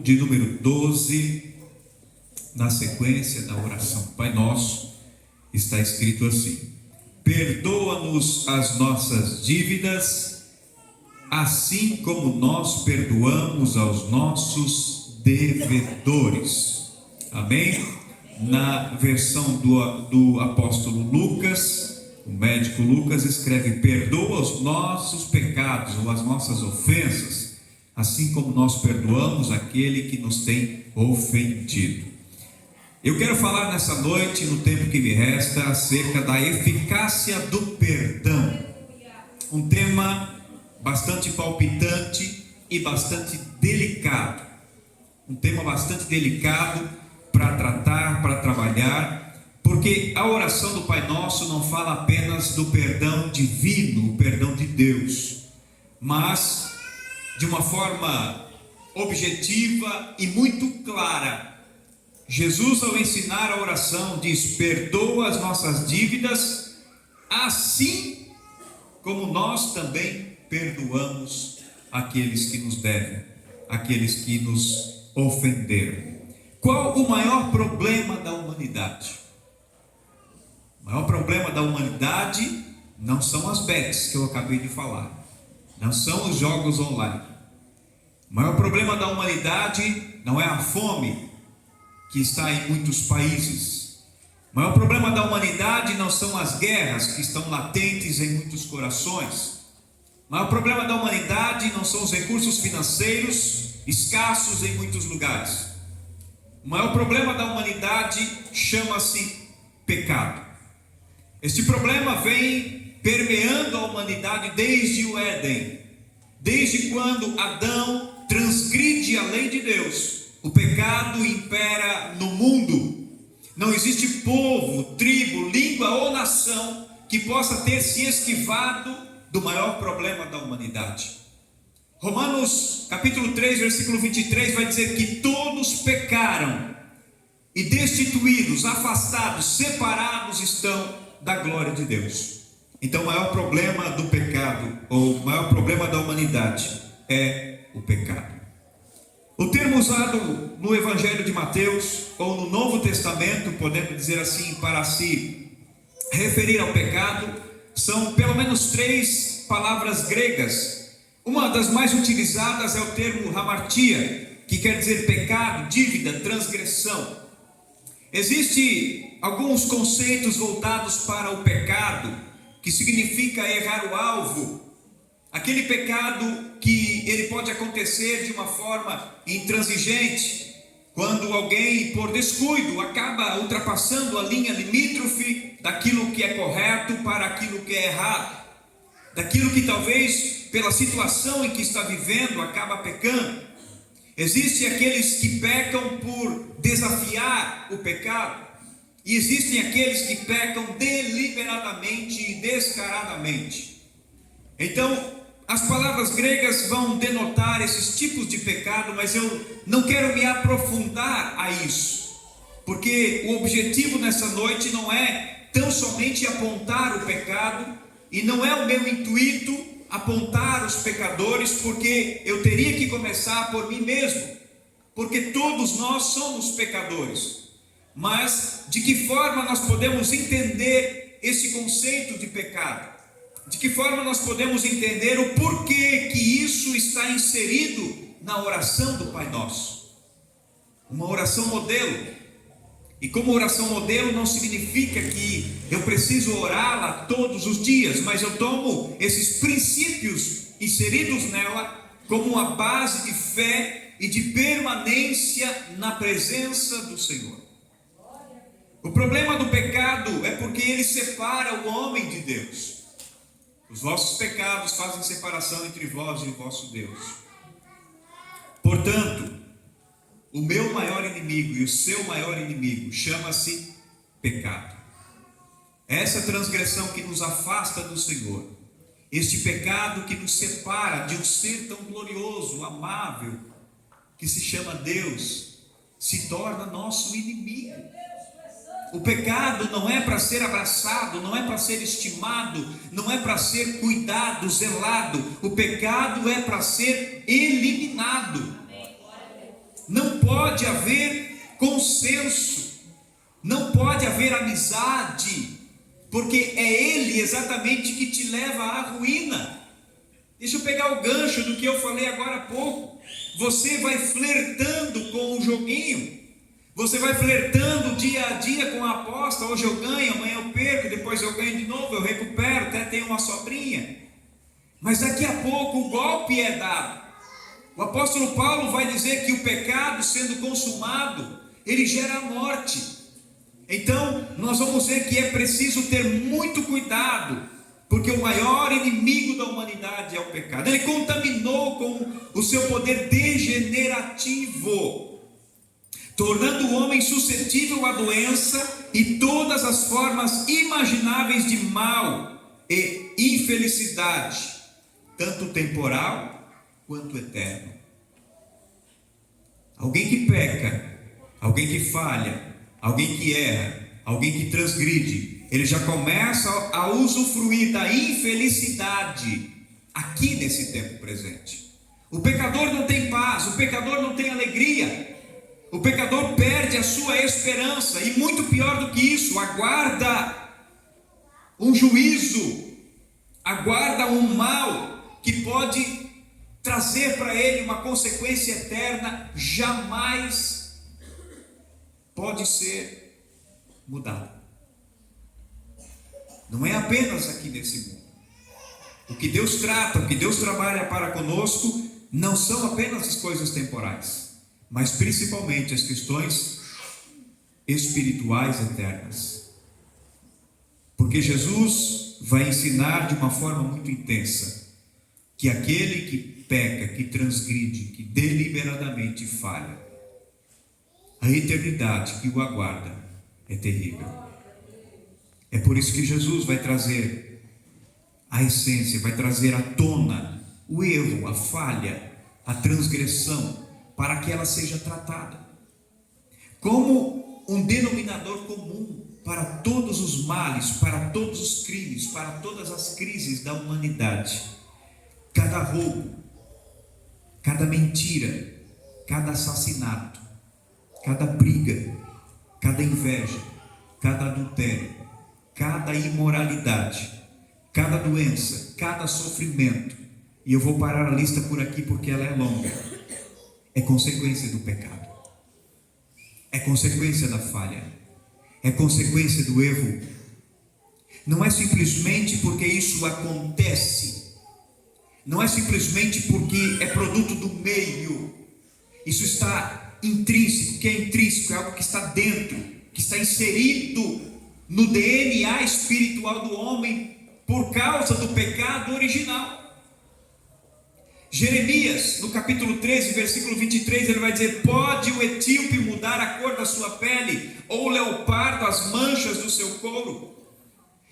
de número 12, na sequência da oração Pai Nosso, está escrito assim: perdoa-nos as nossas dívidas, assim como nós perdoamos aos nossos devedores. Amém? Na versão do apóstolo Lucas, o médico Lucas escreve: perdoa os nossos pecados ou as nossas ofensas, assim como nós perdoamos aquele que nos tem ofendido. Eu quero falar nessa noite, no tempo que me resta, acerca da eficácia do perdão. Um tema bastante palpitante e bastante delicado. Um tema bastante delicado para tratar, para trabalhar, porque a oração do Pai Nosso não fala apenas do perdão divino, o perdão de Deus, mas de uma forma objetiva e muito clara. Jesus, ao ensinar a oração, diz: perdoa as nossas dívidas, assim como nós também perdoamos aqueles que nos devem, aqueles que nos ofenderam. Qual o maior problema da humanidade? O maior problema da humanidade não são as bets que eu acabei de falar, não são os jogos online. O maior problema da humanidade não é a fome que está em muitos países. O maior problema da humanidade não são as guerras que estão latentes em muitos corações. O maior problema da humanidade não são os recursos financeiros escassos em muitos lugares. O maior problema da humanidade chama-se pecado. Este problema vem permeando a humanidade desde o Éden, desde quando Adão transgride a lei de Deus. O pecado impera no mundo. Não existe povo, tribo, língua ou nação que possa ter se esquivado do maior problema da humanidade. Romanos capítulo 3, versículo 23 vai dizer que todos pecaram e destituídos, afastados, separados estão da glória de Deus. Então o maior problema do pecado, ou o maior problema da humanidade, é o pecado. O termo usado no Evangelho de Mateus, ou no Novo Testamento, podemos dizer assim, para se referir ao pecado, são pelo menos 3 palavras gregas. Uma das mais utilizadas é o termo hamartia, que quer dizer pecado, dívida, transgressão. Existem alguns conceitos voltados para o pecado, que significa errar o alvo. Aquele pecado que ele pode acontecer de uma forma intransigente, quando alguém, por descuido, acaba ultrapassando a linha limítrofe daquilo que é correto para aquilo que é errado, daquilo que talvez, pela situação em que está vivendo, acaba pecando. Existem aqueles que pecam por desafiar o pecado, e existem aqueles que pecam deliberadamente e descaradamente. Então, as palavras gregas vão denotar esses tipos de pecado, mas eu não quero me aprofundar a isso, porque o objetivo nessa noite não é tão somente apontar o pecado, e não é o meu intuito apontar os pecadores, porque eu teria que começar por mim mesmo, porque todos nós somos pecadores. Mas de que forma nós podemos entender esse conceito de pecado? De que forma nós podemos entender o porquê que isso está inserido na oração do Pai Nosso? Uma oração modelo. E como oração modelo não significa que eu preciso orá-la todos os dias, mas eu tomo esses princípios inseridos nela como uma base de fé e de permanência na presença do Senhor. O problema do pecado é porque ele separa o homem de Deus. Os vossos pecados fazem separação entre vós e o vosso Deus. Portanto, o meu maior inimigo e o seu maior inimigo chama-se pecado. Essa transgressão que nos afasta do Senhor, este pecado que nos separa de um ser tão glorioso, amável, que se chama Deus, se torna nosso inimigo. O pecado não é para ser abraçado, não é para ser estimado, não é para ser cuidado, zelado. O pecado é para ser eliminado. não pode haver consenso, não pode haver amizade, porque é ele exatamente que te leva à ruína. Deixa eu pegar o gancho do que eu falei agora há pouco. Você vai flertando com o joguinho, você vai flertando dia a dia com a aposta. Hoje eu ganho, amanhã eu perco, depois eu ganho de novo, eu recupero, até tenho uma sobrinha. Mas daqui a pouco o golpe é dado. O apóstolo Paulo vai dizer que o pecado sendo consumado, ele gera a morte. Então nós vamos ver que é preciso ter muito cuidado, porque o maior inimigo da humanidade é o pecado. Ele contaminou com o seu poder degenerativo, tornando o homem suscetível à doença e todas as formas imagináveis de mal e infelicidade, tanto temporal quanto eterno. Alguém que peca, alguém que falha, alguém que erra, alguém que transgride, ele já começa a usufruir da infelicidade aqui nesse tempo presente. O pecador não tem paz, o pecador não tem alegria, o pecador perde a sua esperança, e muito pior do que isso, aguarda um juízo, aguarda um mal que pode trazer para ele uma consequência eterna, jamais pode ser mudada. Não é apenas aqui nesse mundo. O que Deus trata, o que Deus trabalha para conosco, não são apenas as coisas temporais, mas principalmente as questões espirituais eternas. Porque Jesus vai ensinar de uma forma muito intensa que aquele que peca, que transgride, que deliberadamente falha, a eternidade que o aguarda é terrível. É por isso que Jesus vai trazer a essência, vai trazer à tona o erro, a falha, a transgressão, para que ela seja tratada como um denominador comum para todos os males, para todos os crimes, para todas as crises da humanidade. Cada roubo, cada mentira, cada assassinato, cada briga, cada inveja, cada adultério, cada imoralidade, cada doença, cada sofrimento, e eu vou parar a lista por aqui porque ela é longa, é consequência do pecado, é consequência da falha, é consequência do erro. Não é simplesmente porque isso acontece, não é simplesmente porque é produto do meio. Isso está intrínseco. O que é intrínseco? É algo que está dentro, que está inserido no DNA espiritual do homem por causa do pecado original. Jeremias, no capítulo 13, versículo 23, ele vai dizer: pode o etíope mudar a cor da sua pele, ou o leopardo as manchas do seu couro?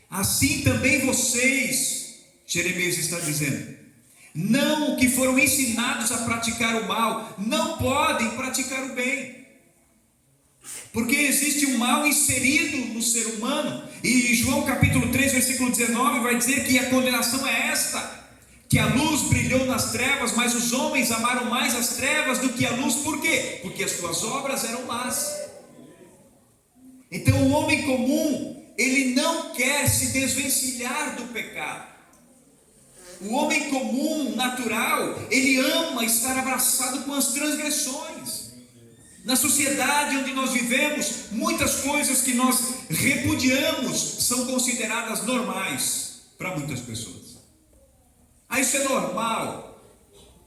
Assim também vocês, Jeremias está dizendo, não que foram ensinados a praticar o mal, não podem praticar o bem, porque existe um mal inserido no ser humano. E João capítulo 3, versículo 19 vai dizer que a condenação é esta: que a luz brilhou nas trevas, mas os homens amaram mais as trevas do que a luz. Por quê? Porque as suas obras eram más. Então o homem comum, ele não quer se desvencilhar do pecado. O homem comum, natural, ele ama estar abraçado com as transgressões. Na sociedade onde nós vivemos, muitas coisas que nós repudiamos são consideradas normais para muitas pessoas. Isso é normal,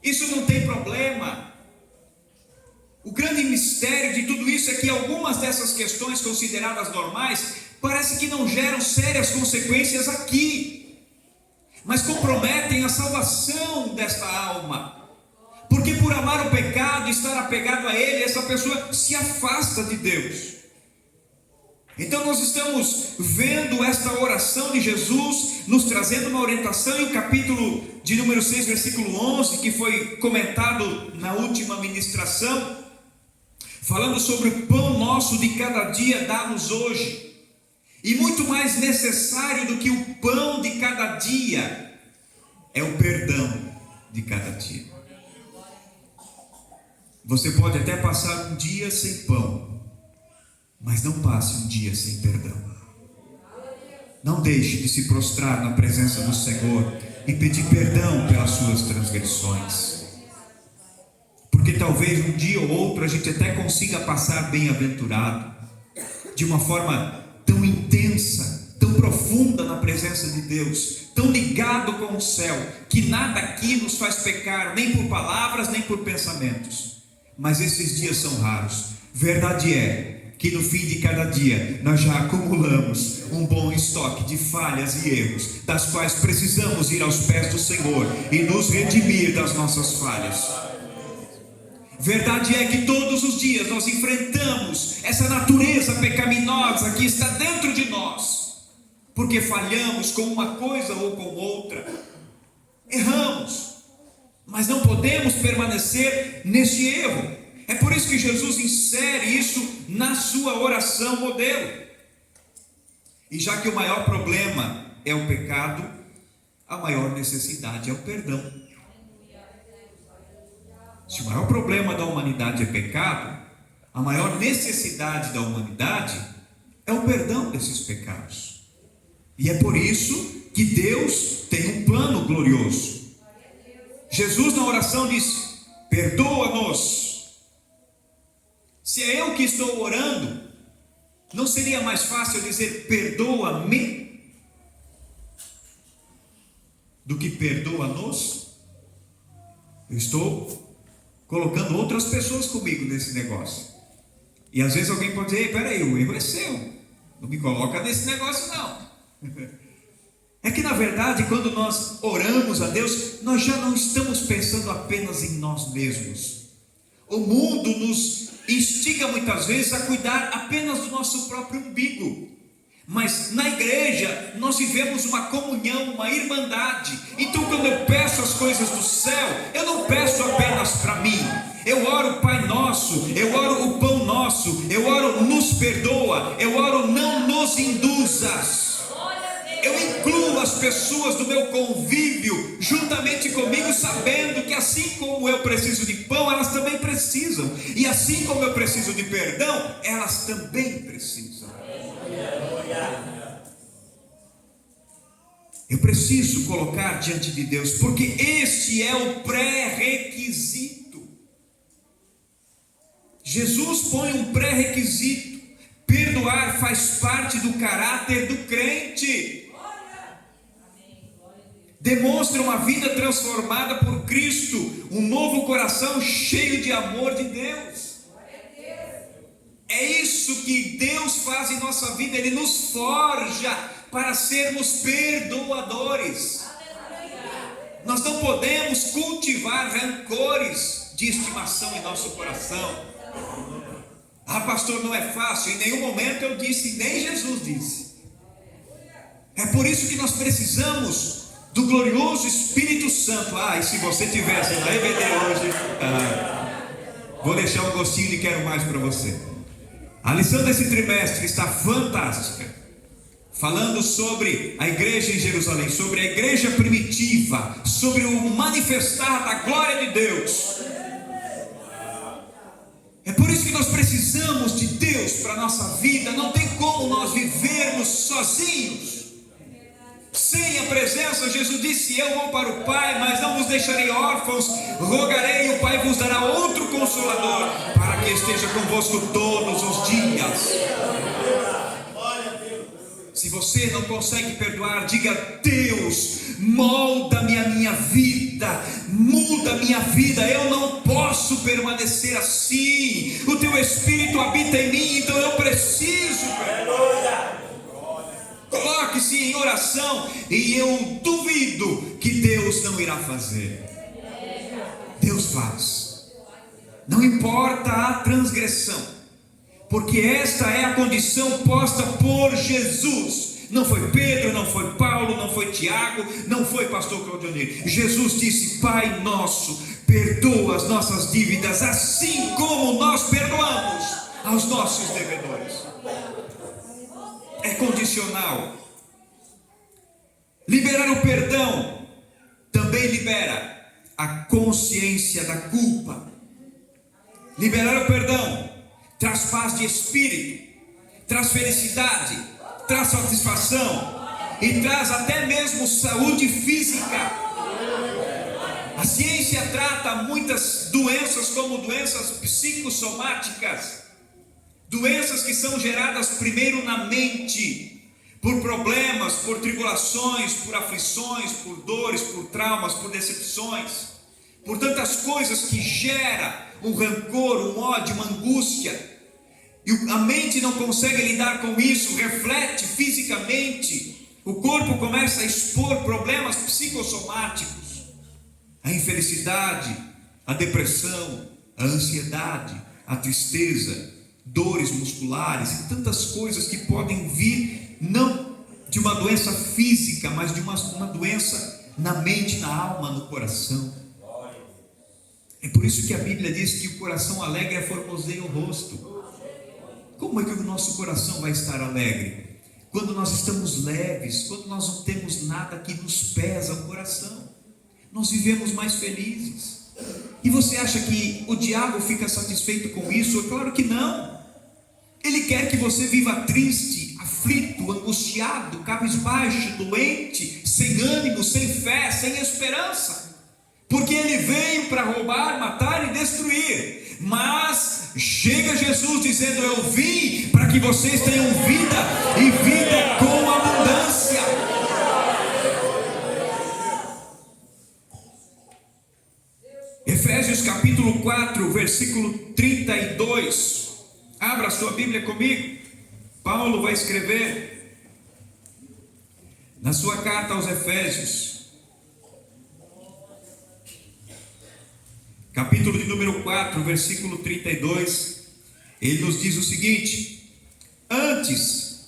isso não tem problema. O grande mistério de tudo isso é que algumas dessas questões consideradas normais parece que não geram sérias consequências aqui, mas comprometem a salvação desta alma, porque por amar o pecado e estar apegado a ele, essa pessoa se afasta de Deus. Então nós estamos vendo esta oração de Jesus nos trazendo uma orientação, e o capítulo de número 6, versículo 11, que foi comentado na última ministração, falando sobre o pão nosso de cada dia dá-nos hoje. E muito mais necessário do que o pão de cada dia é o perdão de cada dia. Você pode até passar um dia sem pão, mas não passe um dia sem perdão. Não deixe de se prostrar na presença do Senhor e pedir perdão pelas suas transgressões. Porque talvez um dia ou outro a gente até consiga passar bem-aventurado, de uma forma tão intensa, tão profunda na presença de Deus, tão ligado com o céu, que nada aqui nos faz pecar, nem por palavras, nem por pensamentos. Mas esses dias são raros. Verdade é que no fim de cada dia nós já acumulamos um bom estoque de falhas e erros, das quais precisamos ir aos pés do Senhor e nos redimir das nossas falhas. Verdade é que todos os dias nós enfrentamos essa natureza pecaminosa que está dentro de nós, porque falhamos com uma coisa ou com outra, erramos, mas não podemos permanecer nesse erro. É por isso que Jesus insere isso na sua oração modelo. E já que o maior problema é o pecado, a maior necessidade é o perdão. Se o maior problema da humanidade é pecado, a maior necessidade da humanidade é o perdão desses pecados. E é por isso que Deus tem um plano glorioso. Jesus na oração disse: perdoa-nos. Se é eu que estou orando, não seria mais fácil dizer perdoa-me do que perdoa-nos? Eu estou colocando outras pessoas comigo nesse negócio. E às vezes alguém pode dizer: ei, peraí, o erro é seu, não me coloca nesse negócio não. É que na verdade, quando nós oramos a Deus, nós já não estamos pensando apenas em nós mesmos. O mundo nos instiga muitas vezes a cuidar apenas do nosso próprio umbigo. Mas na igreja nós vivemos uma comunhão, uma irmandade. Então quando eu peço as coisas do céu, eu não peço apenas para mim. Eu oro Pai Nosso, eu oro o Pão Nosso, eu oro nos perdoa, eu oro não nos induzas. Eu incluo as pessoas do meu convívio juntamente comigo, sabendo que assim como eu preciso de pão, elas também precisam. E assim como eu preciso de perdão, elas também precisam. Eu preciso colocar diante de Deus, porque este é o pré-requisito. Jesus põe um pré-requisito. Perdoar faz parte do caráter do crente. Demonstra uma vida transformada por Cristo, um novo coração cheio de amor de Deus. É isso que Deus faz em nossa vida. Ele nos forja para sermos perdoadores. Nós não podemos cultivar rancores de estimação em nosso coração. Ah, pastor, não é fácil. Em nenhum momento eu disse, nem Jesus disse. É por isso que nós precisamos do glorioso Espírito Santo. E se você tivesse na EBD hoje, vou deixar um gostinho de quero mais para você. A lição desse trimestre está fantástica, falando sobre a igreja em Jerusalém, sobre a igreja primitiva, sobre o manifestar da glória de Deus. É por isso que nós precisamos de Deus para a nossa vida. Não tem como nós vivermos sozinhos. Sem a presença, Jesus disse: eu vou para o Pai, mas não vos deixarei órfãos, rogarei e o Pai vos dará outro Consolador, para que esteja convosco todos os dias. Se você não consegue perdoar, diga: Deus, molda-me a minha vida, muda a minha vida, eu não posso permanecer assim, o teu Espírito habita em mim, então eu preciso perdoar. Coloque-se em oração e eu duvido que Deus não irá fazer. Deus faz. Não importa a transgressão, porque esta é a condição posta por Jesus. Não foi Pedro, não foi Paulo, não foi Tiago, não foi pastor Claudionir. Jesus disse: Pai nosso, perdoa as nossas dívidas, assim como nós perdoamos aos nossos devedores. É condicional. Liberar o perdão também libera a consciência da culpa. Liberar o perdão traz paz de espírito, traz felicidade, traz satisfação e traz até mesmo saúde física. A ciência trata muitas doenças como doenças psicossomáticas, doenças que são geradas primeiro na mente, por problemas, por tribulações, por aflições, por dores, por traumas, por decepções, por tantas coisas que gera um rancor, um ódio, uma angústia. E a mente não consegue lidar com isso, reflete fisicamente, o corpo começa a expor problemas psicossomáticos, a infelicidade, a depressão, a ansiedade, a tristeza, dores musculares e tantas coisas que podem vir não de uma doença física, mas de uma doença na mente, na alma, no coração. É por isso que a Bíblia diz que o coração alegre formoseia o rosto. Como é que o nosso coração vai estar alegre? Quando nós estamos leves, quando nós não temos nada que nos pesa o coração, nós vivemos mais felizes. E você acha que o diabo fica satisfeito com isso? É claro que não. Ele quer que você viva triste, aflito, angustiado, cabisbaixo, doente, sem ânimo, sem fé, sem esperança. Porque ele veio para roubar, matar e destruir. Mas chega Jesus dizendo: eu vim para que vocês tenham vida e vida com abundância. Efésios capítulo 4, versículo 32. Abra a sua Bíblia comigo. Paulo vai escrever na sua carta aos Efésios, capítulo de número 4, versículo 32, ele nos diz o seguinte: antes,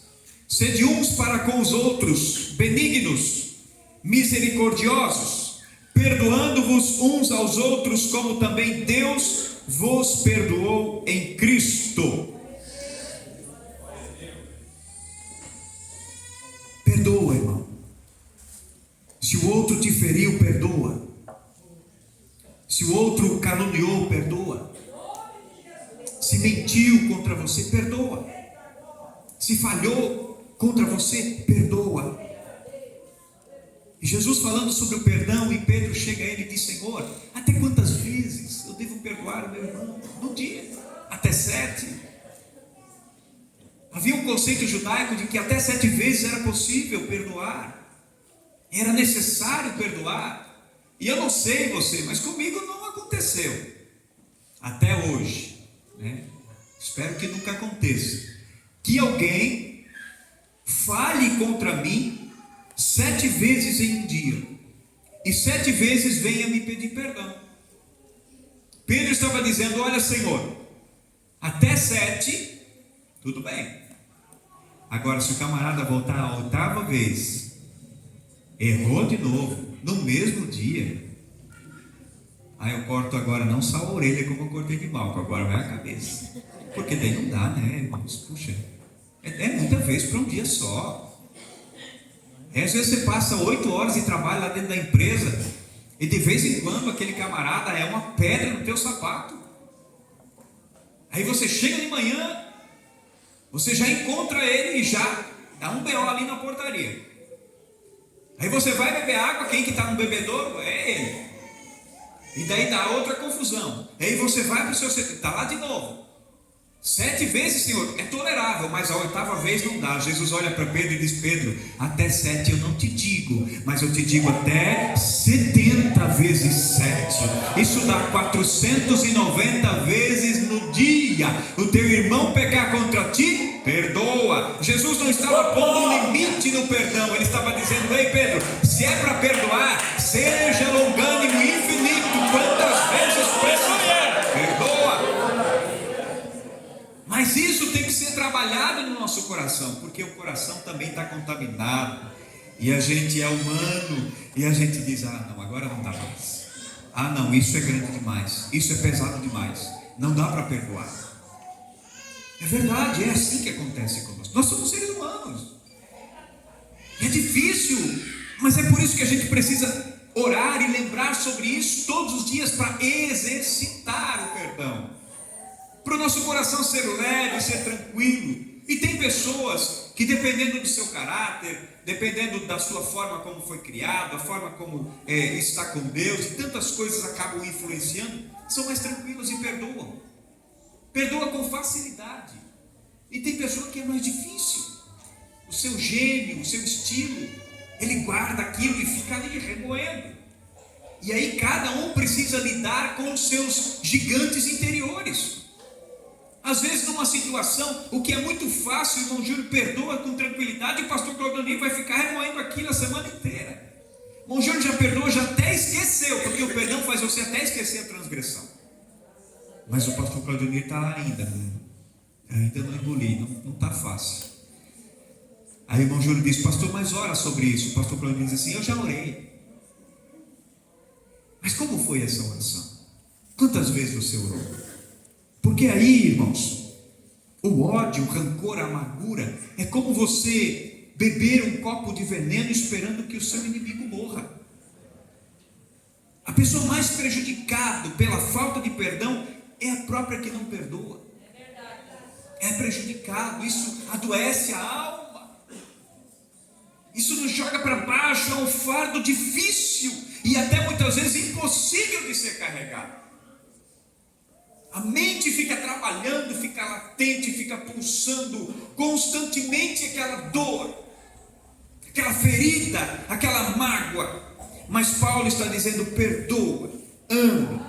sede uns para com os outros benignos, misericordiosos, perdoando-vos uns aos outros, como também Deus vos perdoou em Cristo. Perdoa, irmão. Se o outro te feriu, perdoa. Se o outro caluniou, perdoa. Se mentiu contra você, perdoa. Se falhou contra você, perdoa. E Jesus falando sobre o perdão, e Pedro chega a ele e diz: Senhor, até quantas vezes eu devo perdoar o meu irmão? No dia, até 7. Havia um conceito judaico de que até 7 vezes era possível perdoar, era necessário perdoar. E eu não sei você, mas comigo não aconteceu até hoje, né? Espero que nunca aconteça que alguém fale contra mim 7 vezes em um dia e 7 vezes venha me pedir perdão. Pedro estava dizendo: olha, Senhor, até 7 tudo bem. Agora, se o camarada voltar a 8ª vez, errou de novo no mesmo dia, aí eu corto agora não só a orelha como eu cortei de Malco, agora vai a cabeça. Porque daí não dá, né, irmãos? Puxa, é muita vez para um dia só. Às vezes você passa 8 horas de trabalho lá dentro da empresa, e de vez em quando aquele camarada é uma pedra no teu sapato. Aí você chega de manhã, você já encontra ele e já dá um BO ali na portaria. Aí você vai beber água, quem que está no bebedouro? É ele. E daí dá outra confusão. Aí você vai para o seu setor, está lá de novo. 7 vezes, Senhor, é tolerável, mas a 8ª vez não dá. Jesus olha para Pedro e diz: Pedro, até 7 eu não te digo, mas eu te digo até 70 vezes 7. Isso dá 490 vezes no dia. O teu irmão pecar contra ti, perdoa. Jesus não estava pondo um limite no perdão, ele estava dizendo: ei Pedro, se é para perdoar, seja longânimo e infinito, quantas vezes precisar, perdoa. Mas isso tem que ser trabalhado no nosso coração, porque o coração também está contaminado, e a gente é humano, e a gente diz: ah não, agora não dá mais, ah não, isso é grande demais, isso é pesado demais, não dá para perdoar. É verdade, é assim que acontece conosco. Nós somos seres humanos, é difícil, mas é por isso que a gente precisa orar e lembrar sobre isso todos os dias, para exercitar o perdão. para o nosso coração ser leve, ser tranquilo. E tem pessoas que, dependendo do seu caráter, dependendo da sua forma como foi criado, a forma como está com Deus, e tantas coisas acabam influenciando, são mais tranquilos e perdoam. Perdoa com facilidade. E tem pessoa que é mais difícil. O seu gênio, o seu estilo, ele guarda aquilo e fica ali remoendo. E aí cada um precisa lidar com os seus gigantes interiores. Às vezes numa situação, o que é muito fácil, o irmão Júlio perdoa com tranquilidade, e o pastor Claudionir vai ficar remoendo aquilo a semana inteira. O irmão Júlio já perdoou, já até esqueceu, porque o perdão faz você até esquecer a transgressão. Mas o pastor Claudionir está ainda, né? Ainda não engoli, não está fácil. Aí o irmão Júlio diz: pastor, mas ora sobre isso. O pastor Claudionir diz assim: eu já orei. Mas como foi essa oração? Quantas vezes você orou? Porque aí, irmãos, o ódio, o rancor, a amargura é como você beber um copo de veneno esperando que o seu inimigo morra. A pessoa mais prejudicada pela falta de perdão é a própria que não perdoa. É prejudicado, isso adoece a alma. Isso nos joga para baixo, é um fardo difícil e até muitas vezes impossível de ser carregado. A mente fica trabalhando, fica latente, fica pulsando constantemente aquela dor, aquela ferida, aquela mágoa. Mas Paulo está dizendo: perdoa, ame,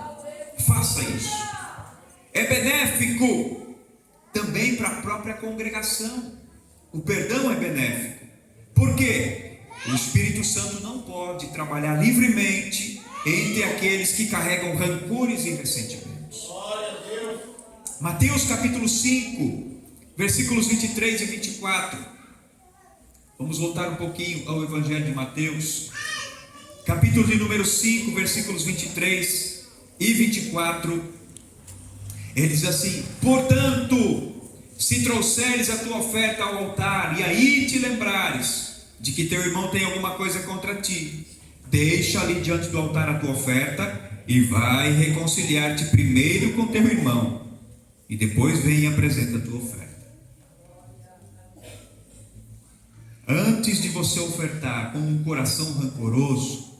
faça isso. É benéfico também para a própria congregação. O perdão é benéfico. Por quê? O Espírito Santo não pode trabalhar livremente entre aqueles que carregam rancores e ressentimentos. Mateus capítulo 5, versículos 23 e 24. Vamos voltar um pouquinho ao Evangelho de Mateus, capítulo de número 5, versículos 23 e 24. Ele diz assim: portanto, se trouxeres a tua oferta ao altar, e aí te lembrares de que teu irmão tem alguma coisa contra ti, deixa ali diante do altar a tua oferta, e vai reconciliar-te primeiro com teu irmão, e depois vem e apresenta a tua oferta. Antes de você ofertar com um coração rancoroso,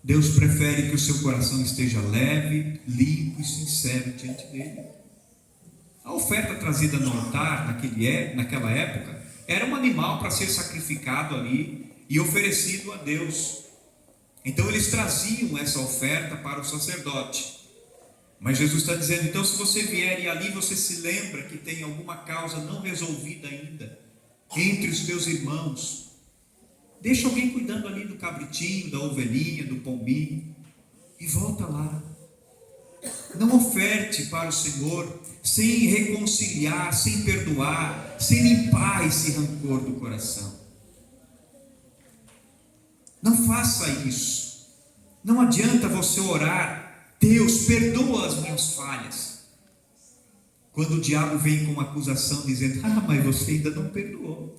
Deus prefere que o seu coração esteja leve, limpo e sincero diante dele. A oferta trazida no altar naquela época era um animal para ser sacrificado ali e oferecido a Deus. Então eles traziam essa oferta para o sacerdote. Mas Jesus está dizendo: então, se você vier e ali você se lembra que tem alguma causa não resolvida ainda entre os teus irmãos, deixa alguém cuidando ali do cabritinho, da ovelhinha, do pombinho, e volta lá. Não oferte para o Senhor sem reconciliar, sem perdoar, sem limpar esse rancor do coração. Não faça isso. Não adianta você orar: Deus, perdoa as minhas falhas, quando o diabo vem com uma acusação dizendo: mas você ainda não perdoou.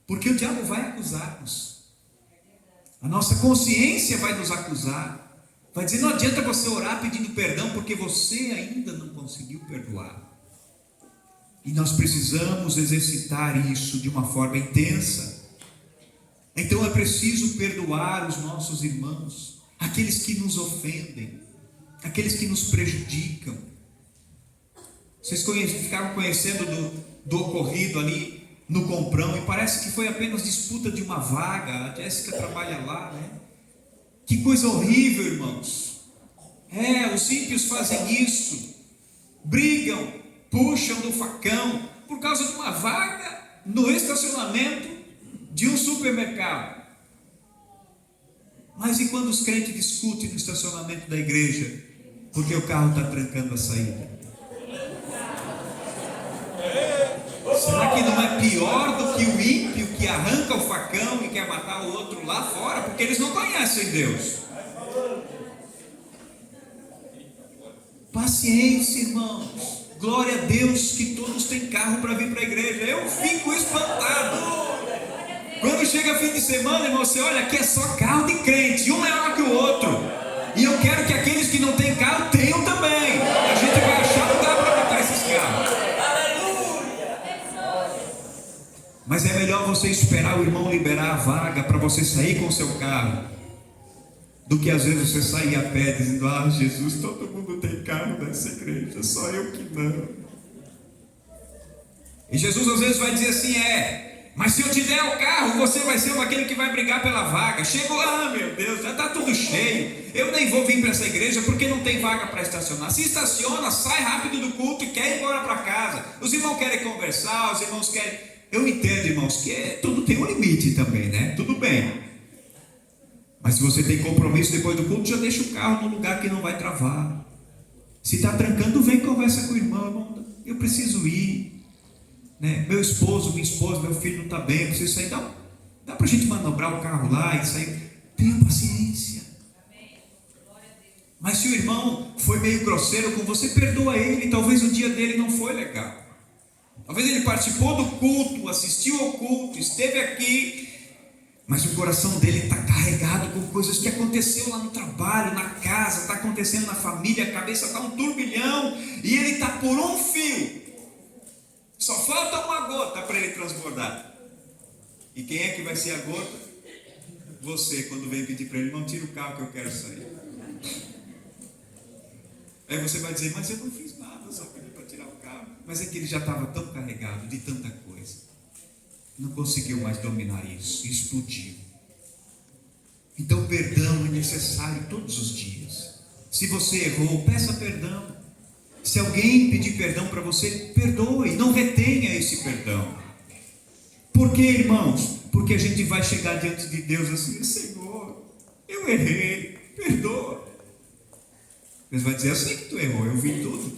Porque o diabo vai acusar-nos, a nossa consciência vai nos acusar, vai dizer: não adianta você orar pedindo perdão, porque você ainda não conseguiu perdoar. E nós precisamos exercitar isso de uma forma intensa. Então é preciso perdoar os nossos irmãos, aqueles que nos ofendem, aqueles que nos prejudicam. Vocês ficaram conhecendo do ocorrido ali no Comprão, e parece que foi apenas disputa de uma vaga. A Jéssica trabalha lá, né? Que coisa horrível, irmãos. Os ímpios fazem isso, brigam, puxam do facão por causa de uma vaga no estacionamento de um supermercado. Mas e quando os crentes discutem no estacionamento da igreja, porque o carro está trancando a saída? Será que não é pior do que o ímpio que arranca o facão e quer matar o outro lá fora? Porque eles não conhecem Deus. Paciência, irmãos. Glória a Deus que todos têm carro para vir para a igreja. Eu fico espantado. Quando chega fim de semana, irmão, você olha, aqui é só carro de crente, um maior que o outro. E eu quero que aqueles que não têm carro tenham também. A gente vai achar lugar Mas é melhor você esperar o irmão liberar a vaga para você sair com o seu carro, do que às vezes você sair a pé dizendo: ah, Jesus, todo mundo tem carro nessa igreja, só eu que não. E Jesus às vezes vai dizer assim: mas se eu te der o carro, você vai ser aquele que vai brigar pela vaga. Chegou, meu Deus, já está tudo cheio, eu nem vou vir para essa igreja porque não tem vaga para estacionar. Se estaciona, sai rápido do culto e quer ir embora para casa. Os irmãos querem conversar, os irmãos querem... Eu entendo, irmãos, que tudo tem um limite também, né? Tudo bem. Mas se você tem compromisso depois do culto, já deixa o carro no lugar que não vai travar. Se está trancando, vem, conversa com o irmão: eu preciso ir, né? Meu esposo, minha esposa, meu filho não está bem, eu preciso sair. Dá para a gente manobrar o carro lá e sair. Tenha paciência. Mas se o irmão foi meio grosseiro com você, perdoa ele. Talvez o dia dele não foi legal. Talvez ele participou do culto, assistiu ao culto, esteve aqui, mas o coração dele está carregado com coisas que aconteceu lá no trabalho, na casa, está acontecendo na família, a cabeça está um turbilhão, e ele está por um fio. Só falta uma gota para ele transbordar. E quem é que vai ser a gota? Você, quando vem pedir para ele: não, tira o carro que eu quero sair. Aí você vai dizer: mas eu não fiz nada, só pedi para tirar o carro. Mas é que ele já estava tão carregado de tanta coisa, não conseguiu mais dominar isso, explodiu. Então perdão é necessário todos os dias. Se você errou, peça perdão. Se alguém pedir perdão para você, perdoe, não retenha esse perdão. Por quê, irmãos? Porque a gente vai chegar diante de Deus assim: Senhor, eu errei, perdoa. Deus vai dizer: eu sei que tu errou, eu vi tudo.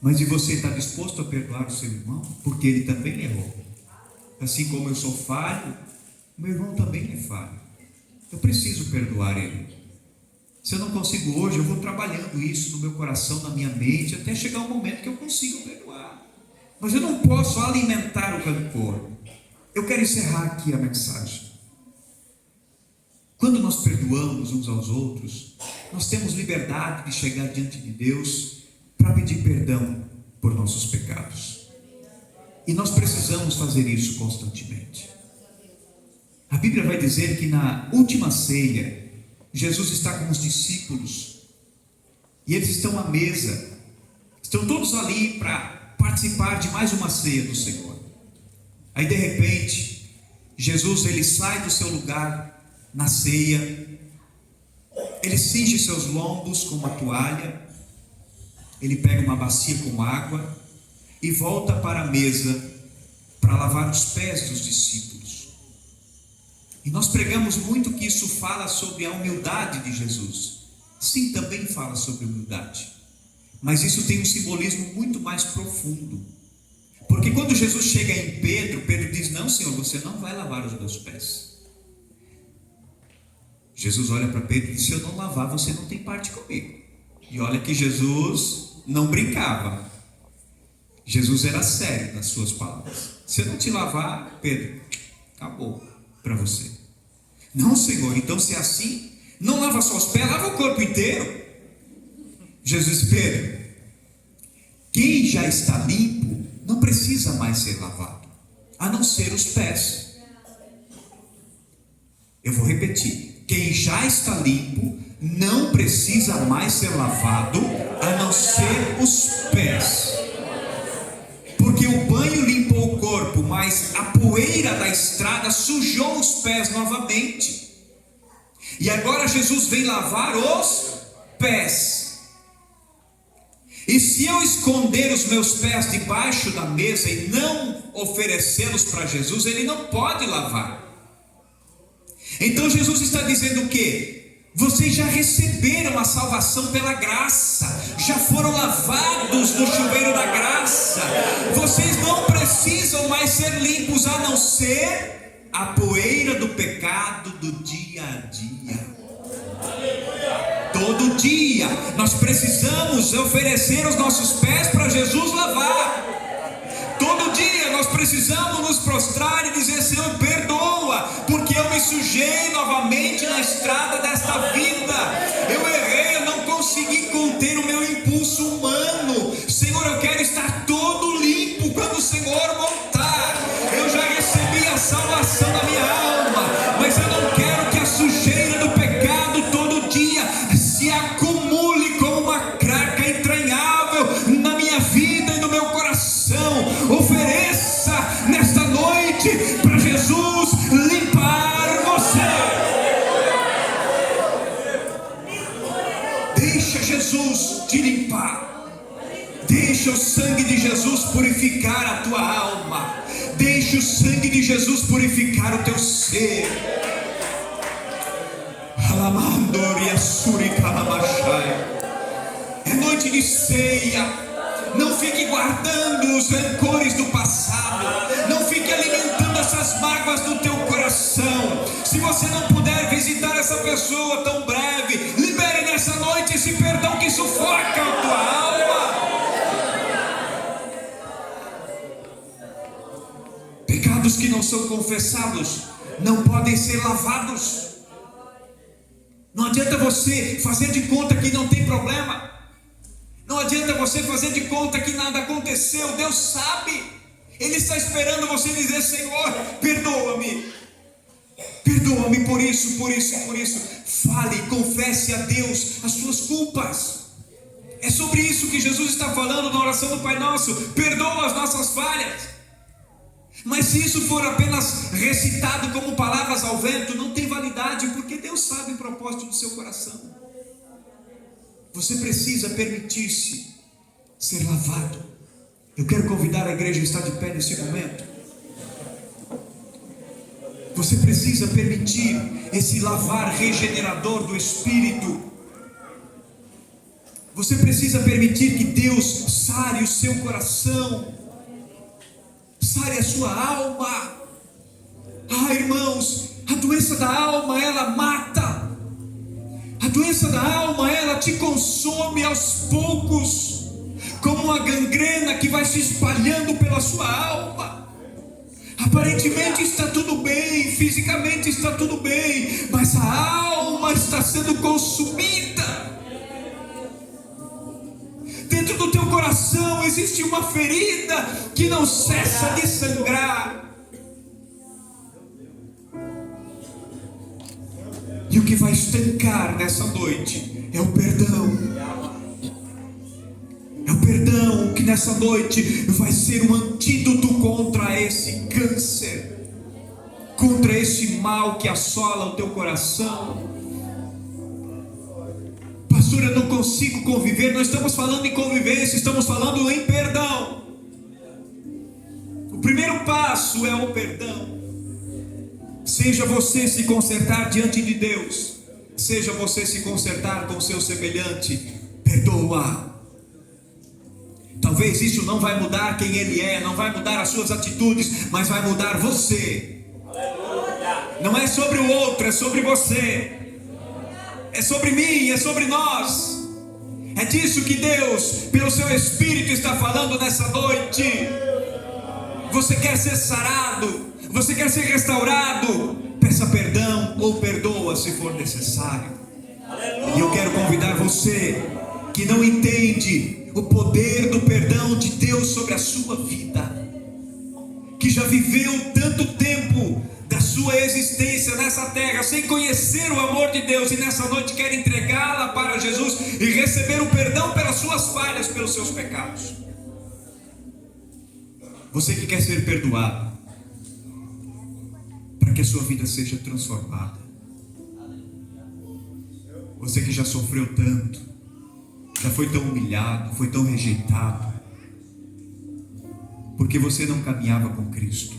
Mas e você está disposto a perdoar o seu irmão? Porque ele também errou. Assim como eu sou falho, meu irmão também é falho. Eu preciso perdoar ele. Se eu não consigo hoje, eu vou trabalhando isso no meu coração, na minha mente, até chegar um momento que eu consigo perdoar. Mas eu não posso alimentar o rancor. Eu quero encerrar aqui a mensagem. Quando nós perdoamos uns aos outros, nós temos liberdade de chegar diante de Deus para pedir perdão por nossos pecados. E nós precisamos fazer isso constantemente. A Bíblia vai dizer que na última ceia, Jesus está com os discípulos, e eles estão à mesa, estão todos ali para participar de mais uma ceia do Senhor. Aí de repente, Jesus ele sai do seu lugar na ceia, ele cinge seus lombos com uma toalha, ele pega uma bacia com água e volta para a mesa para lavar os pés dos discípulos. E nós pregamos muito que isso fala sobre a humildade de Jesus. Sim, também fala sobre humildade, mas isso tem um simbolismo muito mais profundo. Porque quando Jesus chega em Pedro, Pedro diz: não, Senhor, você não vai lavar os meus pés. Jesus olha para Pedro e diz: se eu não lavar, você não tem parte comigo. E olha que Jesus não brincava. Jesus era sério nas suas palavras. Se eu não te lavar, Pedro, acabou para você. Não, Senhor, então se é assim, não lava só os pés, lava o corpo inteiro. Jesus: Pedro, quem já está limpo não precisa mais ser lavado, a não ser os pés. Eu vou repetir: quem já está limpo não precisa mais ser lavado, a não ser os pés. Porque o banho limpou o corpo, mas a poeira da estrada sujou os pés novamente. E agora Jesus vem lavar os pés. E se eu esconder os meus pés debaixo da mesa e não oferecê-los para Jesus, ele não pode lavar. Então Jesus está dizendo o quê? Vocês já receberam a salvação pela graça, já foram lavados no chuveiro da graça. Vocês não precisam mais ser limpos, a não ser a poeira do pecado do dia a dia. Todo dia nós precisamos oferecer os nossos pés para Jesus lavar. Todo dia nós precisamos nos prostrar e dizer: Senhor, perdoa, porque eu me sujei novamente na estrada desta vida. Eu errei, eu não consegui conter o meu impulso humano. Senhor, eu quero estar todo limpo quando o Senhor voltar. Deixa o sangue de Jesus purificar a tua alma. Deixa o sangue de Jesus purificar o teu ser. É noite de ceia. Não fique guardando os rancores do passado. Não fique alimentando essas mágoas no teu coração. Se você não puder visitar essa pessoa tão breve, libere nessa noite esse perdão que sufoca a tua alma. Pecados que não são confessados não podem ser lavados. Não adianta você fazer de conta que não tem problema. Não adianta você fazer de conta que nada aconteceu. Deus sabe. Ele está esperando você dizer: Senhor, perdoa-me. Perdoa-me por isso, por isso e por isso. Fale, confesse a Deus as suas culpas. É sobre isso que Jesus está falando na oração do Pai Nosso. Perdoa as nossas falhas. Mas se isso for apenas recitado como palavras ao vento, não tem validade, porque Deus sabe o propósito do seu coração. Você precisa permitir-se ser lavado. Eu quero convidar a igreja a estar de pé nesse momento. Você precisa permitir esse lavar regenerador do Espírito. Você precisa permitir que Deus sare o seu coração, sare a sua alma. Irmãos, a doença da alma, ela mata. A doença da alma, ela te consome aos poucos, como uma gangrena que vai se espalhando pela sua alma. Aparentemente está tudo bem, fisicamente está tudo bem, mas a alma está sendo consumida. Dentro do teu coração existe uma ferida que não cessa de sangrar. E o que vai estancar nessa noite é o perdão. É o perdão que nessa noite vai ser um antídoto contra esse câncer, contra esse mal que assola o teu coração. Pastor, eu não consigo conviver. Não estamos falando em convivência, estamos falando em perdão. O primeiro passo é o perdão. Seja você se consertar diante de Deus, seja você se consertar com o seu semelhante, perdoa. Talvez isso não vai mudar quem ele é, não vai mudar as suas atitudes, mas vai mudar você. Não é sobre o outro, é sobre você. É sobre mim, é sobre nós. É disso que Deus, pelo seu Espírito, está falando nessa noite. Você quer ser sarado? Você quer ser restaurado? Peça perdão ou perdoa se for necessário. E eu quero convidar você que não entende o poder do perdão de Deus sobre a sua vida, que já viveu tanto tempo da sua existência nessa terra sem conhecer o amor de Deus, e nessa noite quer entregá-la para Jesus e receber o perdão pelas suas falhas, pelos seus pecados. Você que quer ser perdoado, para que a sua vida seja transformada. Você que já sofreu tanto, já foi tão humilhado, foi tão rejeitado, porque você não caminhava com Cristo.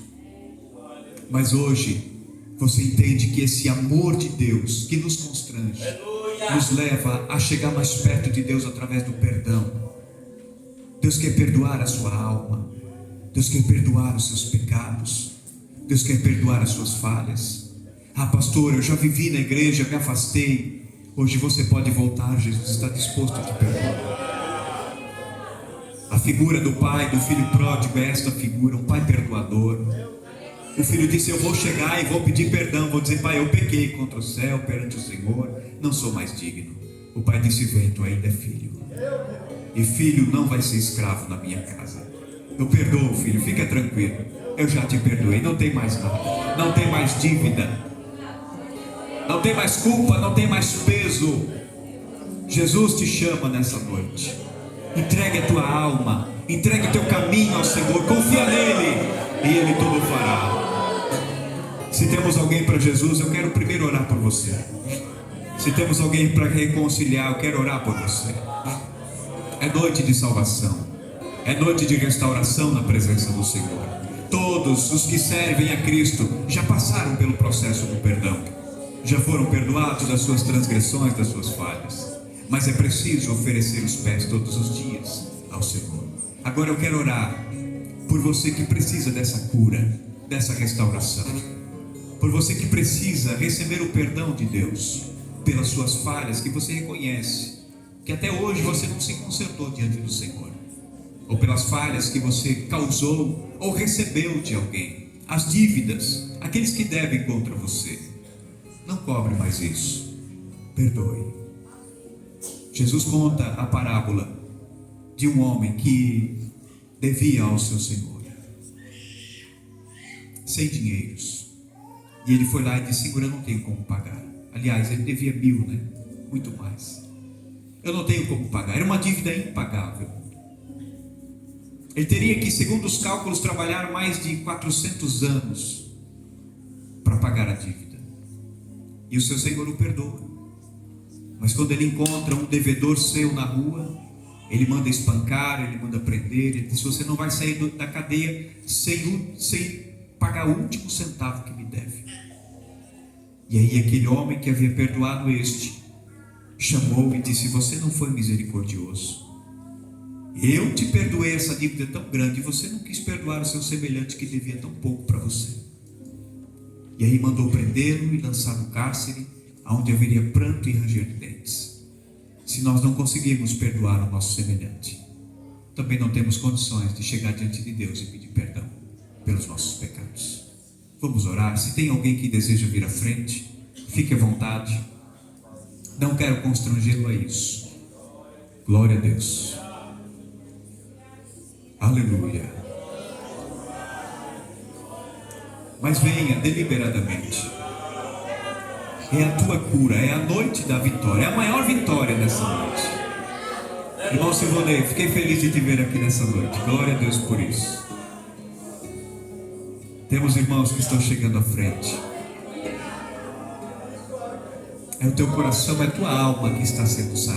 Mas hoje você entende que esse amor de Deus que nos constrange, nos leva a chegar mais perto de Deus através do perdão. Deus quer perdoar a sua alma. Deus quer perdoar os seus pecados. Deus quer perdoar as suas falhas. Pastor, eu já vivi na igreja, me afastei. Hoje você pode voltar, Jesus está disposto a te perdoar. A figura do pai, do filho pródigo é esta figura, um pai perdoador. O filho disse: eu vou chegar e vou pedir perdão, vou dizer: pai, eu pequei contra o céu, perante o Senhor, não sou mais digno. O pai disse: vem, tu ainda é filho, e filho não vai ser escravo na minha casa. Eu perdoo, filho, fica tranquilo, eu já te perdoei, não tem mais nada, não tem mais dívida, não tem mais culpa, não tem mais peso. Jesus te chama nessa noite. Entregue a tua alma, entregue o teu caminho ao Senhor, confia nele e Ele tudo fará. Se temos alguém para Jesus, eu quero primeiro orar por você. Se temos alguém para reconciliar, eu quero orar por você. É noite de salvação. É noite de restauração na presença do Senhor. Todos os que servem a Cristo já passaram pelo processo do perdão, já foram perdoados das suas transgressões, das suas falhas, mas é preciso oferecer os pés todos os dias ao Senhor. Agora eu quero orar por você que precisa dessa cura, dessa restauração, por você que precisa receber o perdão de Deus pelas suas falhas, que você reconhece que até hoje você não se consertou diante do Senhor, ou pelas falhas que você causou ou recebeu de alguém, as dívidas, aqueles que devem contra você. Não cobre mais isso, perdoe. Jesus conta a parábola de um homem que devia ao seu Senhor 100 dinheiros, e ele foi lá e disse: Senhor, eu não tenho como pagar. Aliás, ele devia 1000, né? Muito mais. Eu não tenho como pagar, era uma dívida impagável. Ele teria que, segundo os cálculos, trabalhar mais de 400 anos para pagar a dívida. E o seu Senhor o perdoa. Mas quando ele encontra um devedor seu na rua, ele manda espancar, ele manda prender. Ele diz: você não vai sair da cadeia sem pagar o último centavo que me deve. E aí aquele homem que havia perdoado este chamou e disse: você não foi misericordioso. Eu te perdoei essa dívida tão grande e você não quis perdoar o seu semelhante que devia tão pouco para você. E aí mandou prendê-lo e lançar no cárcere, onde haveria pranto e ranger de dentes. Se nós não conseguirmos perdoar o nosso semelhante, também não temos condições de chegar diante de Deus e pedir perdão pelos nossos pecados. Vamos orar. Se tem alguém que deseja vir à frente, fique à vontade. Não quero constrangê-lo a isso. Glória a Deus. Aleluia. Mas venha deliberadamente. É a tua cura, é a noite da vitória, é a maior vitória dessa noite. Irmão Silvonei, fiquei feliz de te ver aqui nessa noite. Glória a Deus por isso. Temos irmãos que estão chegando à frente. É o teu coração, é a tua alma que está sendo sarada.